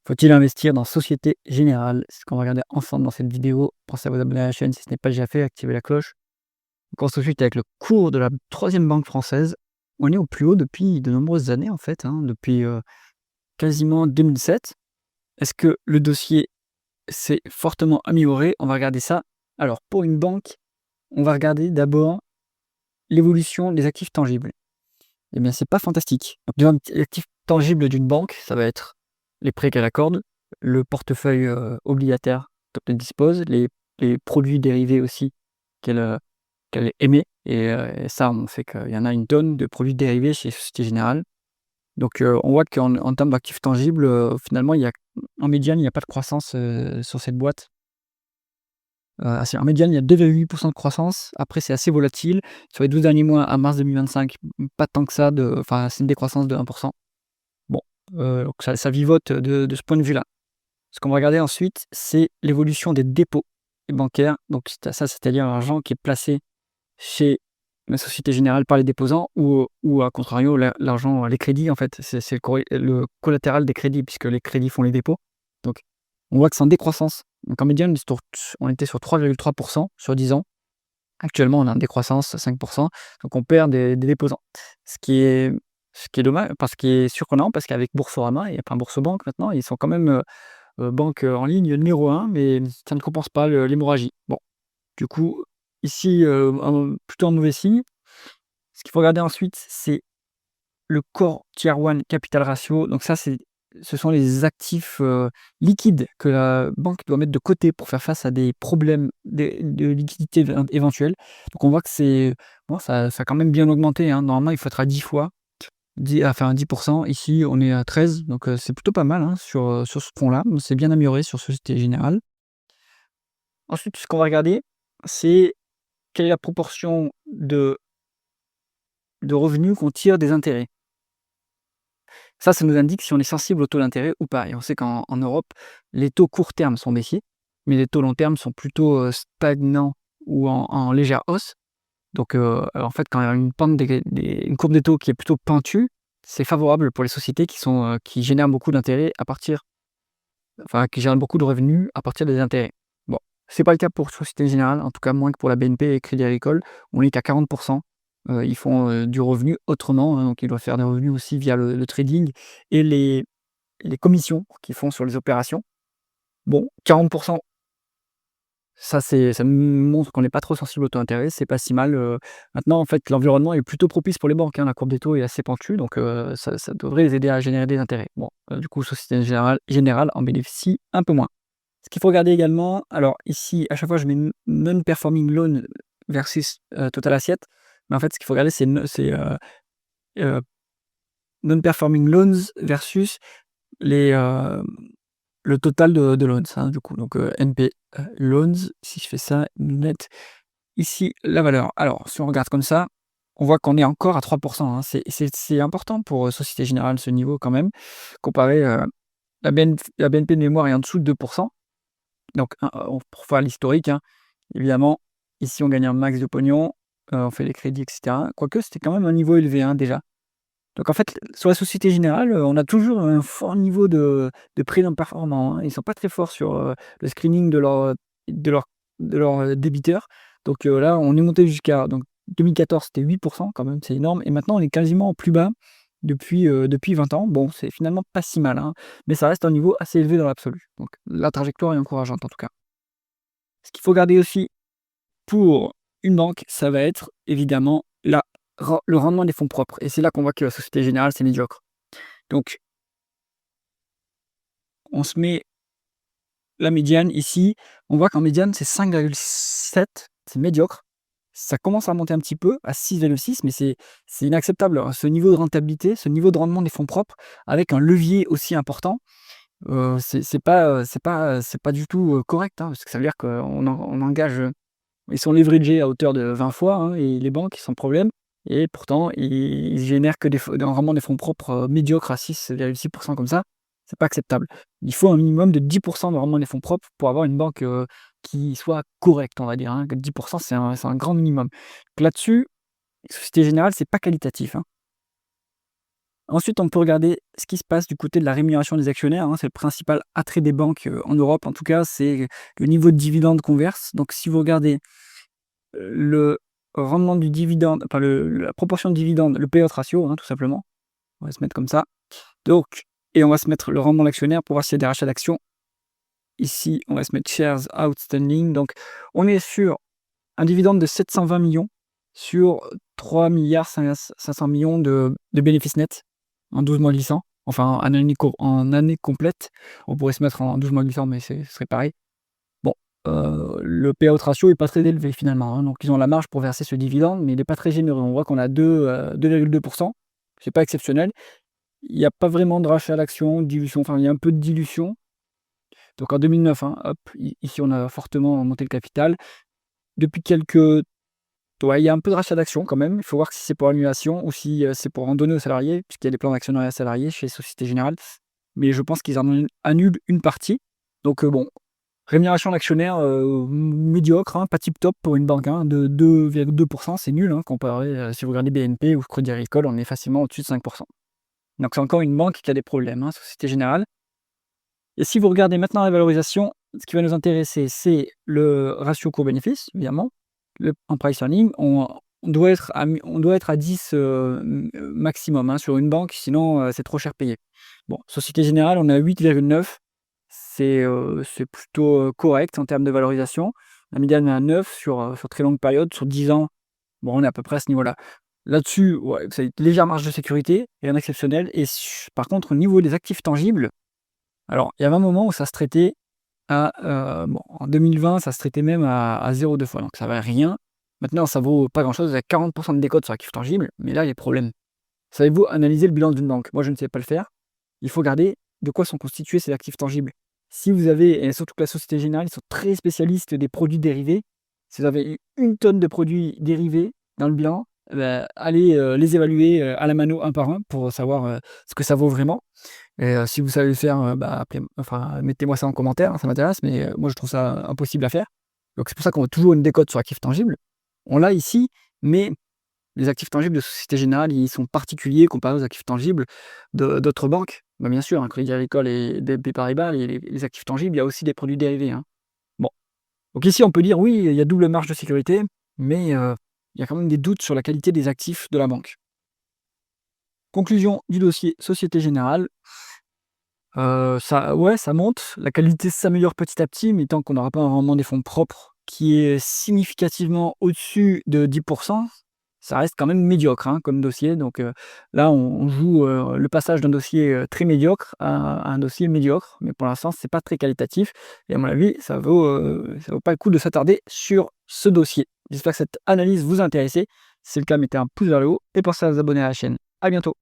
Faut-il investir dans Société Générale? C'est ce qu'on va regarder ensemble dans cette vidéo. Pensez à vous abonner à la chaîne si ce n'est pas déjà fait, activez la cloche. On commence tout de suite avec le cours de la troisième banque française. On est au plus haut depuis de nombreuses années en fait, hein, depuis quasiment 2007. Est-ce que le dossier s'est fortement amélioré? On va regarder ça. Alors pour une banque, on va regarder d'abord l'évolution des actifs tangibles. Eh bien, c'est pas fantastique. Donc, déjà, l'actif tangible d'une banque, ça va être les prêts qu'elle accorde, le portefeuille, obligataire dont elle dispose, les produits dérivés aussi qu'elle, qu'elle émet et ça, on sait qu'il y en a une tonne de produits dérivés chez Société Générale. Donc, on voit qu'en termes d'actifs tangibles, finalement, il y a en médiane, il y a pas de croissance, sur cette boîte. En médiane, il y a 2,8 de croissance. Après, c'est assez volatile. Sur les 12 derniers mois, à mars 2025, pas tant que ça c'est une décroissance de 1. Bon, donc ça vivote de ce point de vue-là. Ce qu'on va regarder ensuite, c'est l'évolution des dépôts bancaires. Donc c'est-à-dire l'argent qui est placé chez la Société Générale par les déposants ou à contrario l'argent, les crédits en fait, c'est le collatéral des crédits puisque les crédits font les dépôts. Donc on voit que c'est en décroissance. Donc en médiane, on était sur 3,3 sur 10 ans. Actuellement, on a une décroissance à 5. Donc on perd des déposants. Ce qui est ce qui est dommage, parce qui est surprenant parce qu'avec Boursorama et enfin Boursobank maintenant, ils sont quand même, banque, en ligne numéro un, mais ça ne compense pas l'hémorragie. Bon, du coup, ici, plutôt un mauvais signe. Ce qu'il faut regarder ensuite, c'est le Core Tier 1 Capital Ratio. Donc ça, ce sont les actifs, liquides que la banque doit mettre de côté pour faire face à des problèmes de liquidité éventuels. Donc on voit que bon, ça a quand même bien augmenté, hein. Normalement, il faut être à 10 fois, 10. Ici, on est à 13, donc c'est plutôt pas mal, hein, sur ce front-là. C'est bien amélioré sur Société Générale. Ensuite, ce qu'on va regarder, c'est quelle est la proportion de revenus qu'on tire des intérêts. Ça nous indique si on est sensible au taux d'intérêt ou pas et on sait qu'en Europe, les taux court terme sont baissiers, mais les taux long terme sont plutôt, stagnants ou en légère hausse. Donc, en fait, quand il y a une pente une courbe des taux qui est plutôt pentue, c'est favorable pour les sociétés qui génèrent beaucoup d'intérêts qui génèrent beaucoup de revenus à partir des intérêts. Bon, c'est pas le cas pour Société Générale, en tout cas moins que pour la BNP et Crédit Agricole, on est qu'à 40. Ils font, du revenu autrement, hein, donc ils doivent faire des revenus aussi via le trading et les commissions qu'ils font sur les opérations. Bon, 40, ça me montre qu'on n'est pas trop sensible au taux d'intérêt, c'est pas si mal, maintenant en fait l'environnement est plutôt propice pour les banques, hein. La courbe des taux est assez pentue donc ça devrait les aider à générer des intérêts. Bon, du coup Société Générale en bénéficie un peu moins. Ce qu'il faut regarder également, alors ici à chaque fois je mets non performing loan versus, total assiette, mais en fait ce qu'il faut regarder heu, non performing loans versus les, le total de loans, hein, du coup, donc NP, loans, si je fais ça, net, ici, la valeur. Alors, si on regarde comme ça, on voit qu'on est encore à 3, hein. C'est important pour, Société Générale, ce niveau quand même, comparé, la BNP de mémoire est en dessous de 2. Donc pour faire l'historique, hein, évidemment, ici, on gagne un max de pognon, on fait les crédits et cetera. Quoique, c'était quand même un niveau élevé, hein, déjà. Donc en fait, sur la Société Générale, on a toujours un fort niveau de prix non performants, hein. Ils sont pas très forts sur, le screening de leurs débiteurs. Donc là, on est monté jusqu'à donc 2014, c'était 8 quand même, c'est énorme et maintenant on est quasiment au plus bas depuis 20 ans. Bon, c'est finalement pas si mal, hein, mais ça reste un niveau assez élevé dans l'absolu. Donc la trajectoire est encourageante en tout cas. Ce qu'il faut garder aussi pour une banque, ça va être évidemment le rendement des fonds propres et c'est là qu'on voit que la Société Générale, c'est médiocre. Donc on se met la médiane ici, on voit qu'en médiane, c'est 5,7, c'est médiocre. Ça commence à monter un petit peu à 6,6, mais c'est inacceptable, hein. Ce niveau de rentabilité, ce niveau de rendement des fonds propres avec un levier aussi important, c'est pas du tout, correct, hein, parce que ça veut dire qu'on engage, ils sont leveragés à hauteur de 20 fois, hein, et les banques sans problème et pourtant ils génèrent que un rendement des fonds propres, médiocre à 6,6 comme ça, c'est pas acceptable. Il faut un minimum de 10 de rendement des fonds propres pour avoir une banque, qui soit correcte, on va dire, hein. 10 c'est un grand minimum. Donc là-dessus, Société Générale, c'est pas qualitatif, hein. Ensuite, on peut regarder ce qui se passe du côté de la rémunération des actionnaires, hein. C'est le principal attrait des banques, en Europe en tout cas, c'est le niveau de dividende qu'on verse. Donc si vous regardez, le rendement du dividende, enfin la proportion de dividende, le payout ratio, hein, tout simplement. On va se mettre comme ça. Donc et on va se mettre le rendement de l'actionnaire pour voir s'il y a des rachats d'actions. Ici, on va se mettre shares outstanding. Donc on est sur un dividende de 720 millions sur 3,5 milliards de bénéfices nets en 12 mois glissants. Enfin, en année complète. On pourrait se mettre en 12 mois glissants, mais ce serait pareil. Bon, le payout ratio est pas très élevé finalement, hein, donc ils ont la marge pour verser ce dividende, mais il est pas très généreux. On voit qu'on a 2,2%. C'est pas exceptionnel. Il y a pas vraiment de rachat d'actions, dilution, enfin il y a un peu de dilution. Donc en 2009, hein, hop, ici on a fortement monté le capital. Depuis quelques Ouais, il y a un peu de rachat d'actions quand même. Il faut voir si c'est pour annulation ou si, c'est pour en donner aux salariés, puisqu'il y a des plans d'actionnariat salariés chez Société Générale. Mais je pense qu'ils en annulent une partie. Donc, bon, rémunération d'actionnaire, médiocre, hein, pas tip top pour une banque, hein, de 2,2%, c'est nul, hein, comparé, si vous regardez BNP ou Crédit Agricole, on est facilement au-dessus de 5%. Donc c'est encore une banque qui a des problèmes, hein, Société Générale. Et si vous regardez maintenant la valorisation, ce qui va nous intéresser, c'est le ratio court-bénéfice, évidemment. En price earning, on doit être à 10 maximum, hein, sur une banque, sinon c'est trop cher payé. Bon, Société Générale, on est à 8,9. C'est plutôt correct en termes de valorisation. La médiane est à 9 sur très longue période, sur 10 ans. Bon, on est à peu près à ce niveau-là. Là-dessus, ouais, c'est une légère marge de sécurité, rien d'exceptionnel. Et par contre, au niveau des actifs tangibles, alors il y avait un moment où ça se traitait bon, en 2020, ça se traitait même à 0,2 fois, donc ça valait rien. Maintenant, ça vaut pas grand-chose, avec 40 de décote sur actifs tangibles, mais là, il y a problème. Savez-vous analyser le bilan d'une banque? Moi, je ne sais pas le faire. Il faut regarder de quoi sont constitués ces actifs tangibles. Si vous avez, et surtout que la Société Générale, ils sont très spécialistes des produits dérivés. Si vous avez une tonne de produits dérivés dans le bilan, allez les évaluer à la mano un par un pour savoir ce que ça vaut vraiment. Et si vous savez le faire, mettez-moi ça en commentaire, hein, ça m'intéresse, mais moi je trouve ça impossible à faire. Donc c'est pour ça qu'on veut toujours une décote sur actifs tangibles. On l'a ici, mais les actifs tangibles de Société Générale, ils sont particuliers comparés aux actifs tangibles d'autres banques. Bah, bien sûr, hein, Crédit Agricole et BNP Paribas, les actifs tangibles, il y a aussi des produits dérivés, hein. Bon, donc ici on peut dire oui, il y a double marge de sécurité, mais il y a quand même des doutes sur la qualité des actifs de la banque. Conclusion du dossier Société Générale. Ça monte, la qualité s'améliore petit à petit, mais tant qu'on n'aura pas un rendement des fonds propres qui est significativement au-dessus de 10, ça reste quand même médiocre, hein, comme dossier. Donc là, on joue, le passage d'un dossier, très médiocre à un dossier médiocre, mais pour l'instant, c'est pas très qualitatif et à mon avis, ça vaut pas le coup de s'attarder sur ce dossier. J'espère que cette analyse vous a intéressé. Si c'est le cas, mettez un pouce vers le haut et pensez à vous abonner à la chaîne. À bientôt.